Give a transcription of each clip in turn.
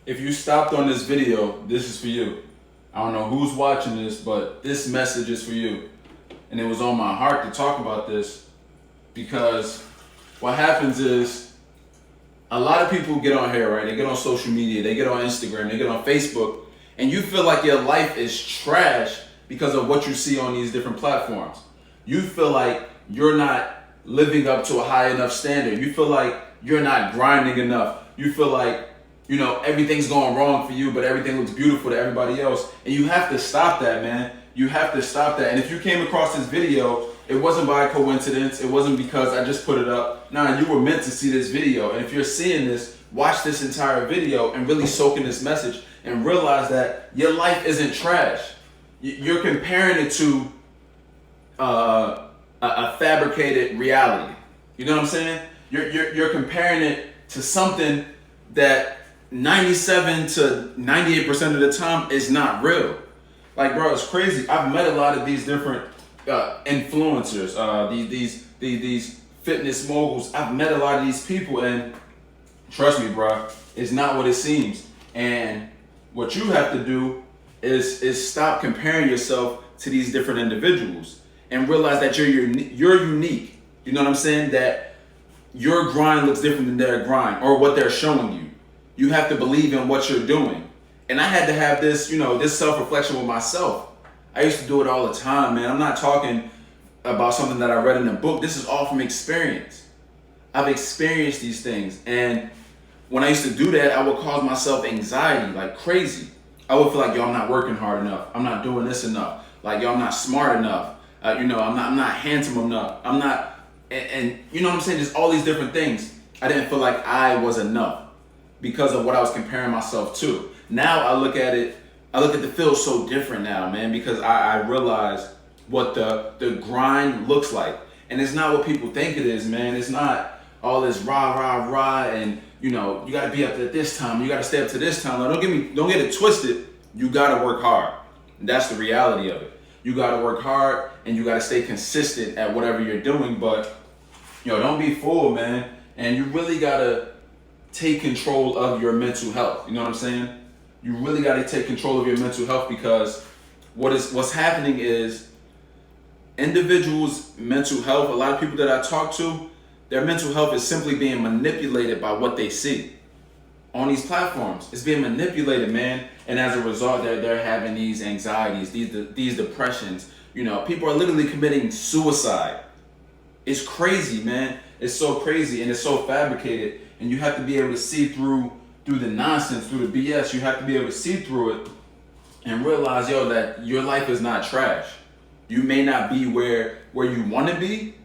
If you stopped on this video, this is for you. I don't know who's watching this, but this message is for you. And it was on my heart to talk about this because what happens is a lot of people get on here, right? They get on social media, they get on Instagram, they get on Facebook, and you feel like your life is trash because of what you see on these different platforms. You feel like you're not living up to a high enough standard. You feel like you're not grinding enough. You feel like, everything's going wrong for you, but everything looks beautiful to everybody else. And you have to stop that, man. You have to stop that. And if you came across this video, it wasn't by coincidence. It wasn't because I just put it up. Nah, you were meant to see this video. And if you're seeing this, watch this entire video and really soak in this message and realize that your life isn't trash. You're comparing it to a fabricated reality. You know what I'm saying? You're comparing it to something that 97 to 98% of the time is not real. Like, bro, it's crazy. I've met a lot of these different influencers, these fitness moguls. I've met a lot of these people, and trust me, bro, it's not what it seems. And what you have to do is stop comparing yourself to these different individuals and realize that you're unique. You know what I'm saying? That your grind looks different than their grind or what they're showing you. You have to believe in what you're doing. And I had to have this, this self-reflection with myself. I used to do it all the time, man. I'm not talking about something that I read in a book. This is all from experience. I've experienced these things. And when I used to do that, I would cause myself anxiety like crazy. I would feel like, I'm not working hard enough. I'm not doing this enough. Like, I'm not smart enough. I'm not handsome enough. I'm not, and you know what I'm saying? Just all these different things. I didn't feel like I was enough because of what I was comparing myself to. Now I look at the field so different now, man, because I realize what the grind looks like. And it's not what people think it is, man. It's not all this rah, rah, rah, and you gotta be up at this time, you gotta stay up to this time. Like, don't get it twisted. You gotta work hard. That's the reality of it. You gotta work hard and you gotta stay consistent at whatever you're doing, but don't be fooled, man. And you really gotta take control of your mental health. You know what I'm saying? You really got to take control of your mental health, because what's happening is individuals' mental health, a lot of people that I talk to, their mental health is simply being manipulated by what they see on these platforms. It's being manipulated, man. And as a result, they're having these anxieties, these depressions. People are literally committing suicide. It's crazy, man. It's so crazy and it's so fabricated. And you have to be able to see through the nonsense, through the BS. You have to be able to see through it and realize, that your life is not trash. You may not be where you want to be,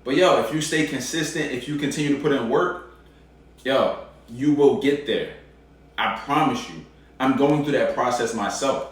but if you stay consistent, if you continue to put in work, you will get there. I promise you. I'm going through that process myself.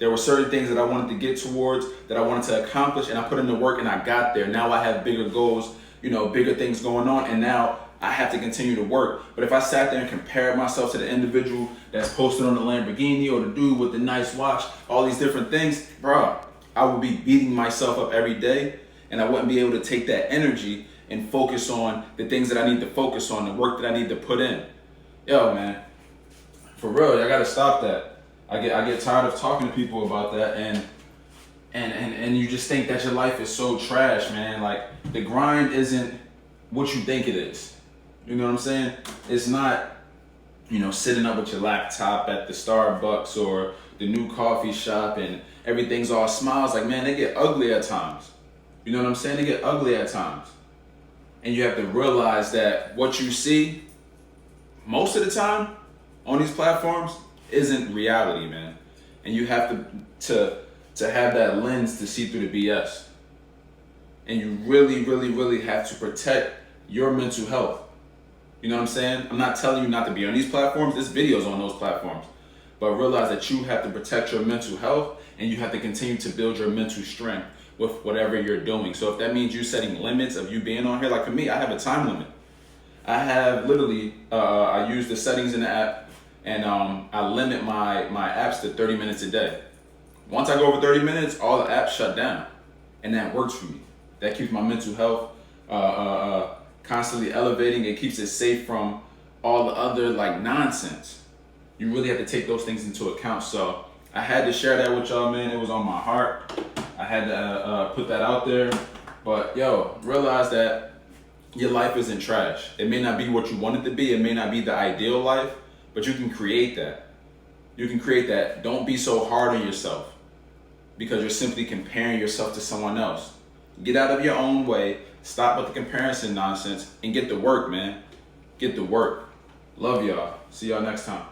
There were certain things that I wanted to get towards, that I wanted to accomplish, and I put in the work and I got there. Now I have bigger goals, bigger things going on, and now I have to continue to work. But if I sat there and compared myself to the individual that's posted on the Lamborghini or the dude with the nice watch, all these different things, bro, I would be beating myself up every day, and I wouldn't be able to take that energy and focus on the things that I need to focus on, the work that I need to put in. Man, for real, I gotta stop that. I get tired of talking to people about that, and you just think that your life is so trash, man. Like, the grind isn't what you think it is. You know what I'm saying? It's not, sitting up with your laptop at the Starbucks or the new coffee shop and everything's all smiles. Like, man, they get ugly at times. You know what I'm saying? They get ugly at times. And you have to realize that what you see most of the time on these platforms isn't reality, man. And you have to have that lens to see through the BS. And you really, really, really have to protect your mental health. You know what I'm saying? I'm not telling you not to be on these platforms. This video's on those platforms. But realize that you have to protect your mental health, and you have to continue to build your mental strength with whatever you're doing. So if that means you setting limits of you being on here, like for me, I have a time limit. I have literally, I use the settings in the app, and I limit my apps to 30 minutes a day. Once I go over 30 minutes, all the apps shut down. And that works for me. That keeps my mental health constantly elevating. It keeps it safe from all the other nonsense. You really have to take those things into account. So I had to share that with y'all, man. It was on my heart. I had to put that out there. But yo, realize that your life isn't trash. It may not be what you want it to be. It may not be the ideal life, but you can create that. You can create that. Don't be so hard on yourself because you're simply comparing yourself to someone else. Get out of your own way. Stop with the comparison nonsense and get to work, man. Get to work. Love y'all. See y'all next time.